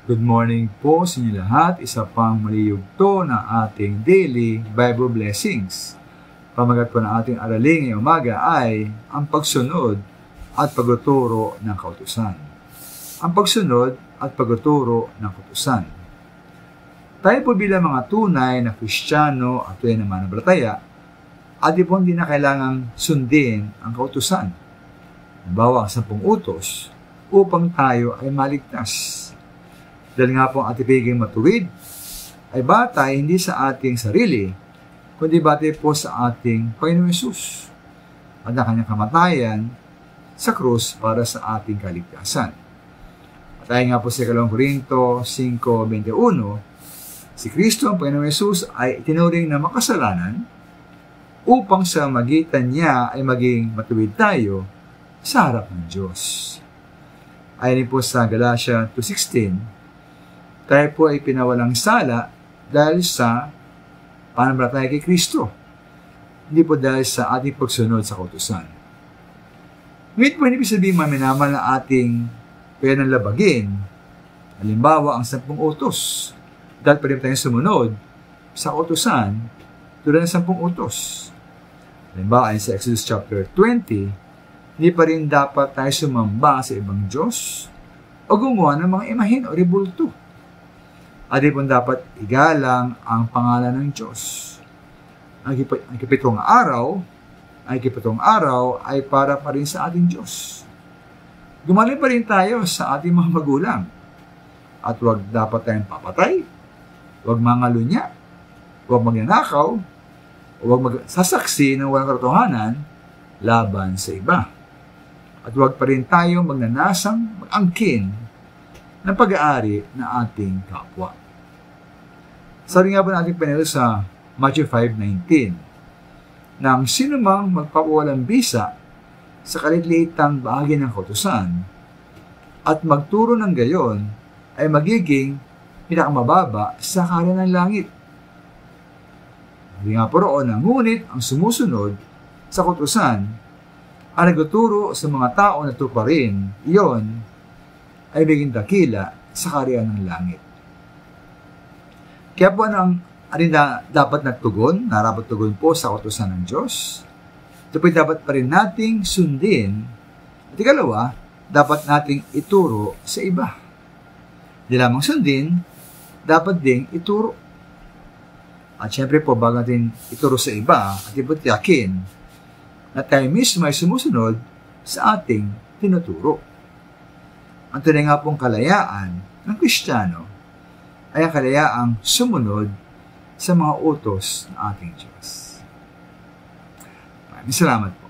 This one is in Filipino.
Good morning po sa inyo lahat. Isa pang maliyugto na ating daily Bible blessings. Pamagat po ng ating aralin ngayong umaga ay ang pagsunod at pagtuturo ng kautusan. Ang pagsunod at pagtuturo ng kautusan. Tayo po bilang mga tunay na Kristiyano at tunay na mananampalataya, at po hindi na kailangang sundin ang kautusan. Halimbawa, ang 10 utos upang tayo ay maligtas. Dahil nga po ang ating pagiging matuwid ay batay hindi sa ating sarili, kundi batay po sa ating Panginoong Hesus at ang kanyang kamatayan sa krus para sa ating kaligtasan. At ayon nga po sa 2 Korinto 5:21, si Kristo ang Panginoong Hesus ay itinuring na makasalanan upang sa magitan niya ay maging matuwid tayo sa harap ng Diyos. Ayon po sa Galatia 2:16, tayo po ay pinawalang sala dahil sa pananampalataya kay Kristo. Hindi po dahil sa ating pagsunod sa kautusan. Ngunit po hindi sabihin maminamal na ating pwedeng labagin. Halimbawa, ang 10 utos. Dahil pa rin tayong sumunod sa kautusan tulad ng 10 utos. Halimbawa, sa Exodus chapter 20, hindi pa rin dapat tayo sumamba sa ibang Diyos o gumawa ng mga imahen o rebulto. At di po dapat igalang ang pangalan ng Diyos. Ang ikapitong araw ay para pa rin sa ating Diyos. Gumaling pa rin tayo sa ating mga magulang. At huwag dapat tayong papatay, huwag mangalunya, huwag magnanakaw, huwag magsasaksi ng walang katotohanan laban sa iba. At huwag pa rin tayo magnanasang mag-angkin ng pag-aari na ating kapwa. Sabi nga po natin panelo sa Matthew 5:19, na ang sinumang magpapawalang bisa sa kalitliitang bahagi ng kautusan at magturo ng gayon ay magiging pinakamababa sa kaharian ng langit. Sabi nga po roon na ngunit ang sumusunod sa kautusan ang nagtuturo sa mga tao na tuparin, iyon ay maging dakila sa kaharian ng langit. Kaya po ang dapat nagtugon, narapat tugon po sa kautusan ng Diyos. Ito po dapat pa rin nating sundin. At ikalawa, dapat nating ituro sa iba. Di lamang sundin, dapat ding ituro. At syempre po, bago natin ituro sa iba, at ipatiyakin na tayo mismo ay sumusunod sa ating tinuturo. Ang tunay nga pong kalayaan ng Kristiyano ay ang kalayaang sumunod sa mga utos ng ating Diyos. Maraming salamat po.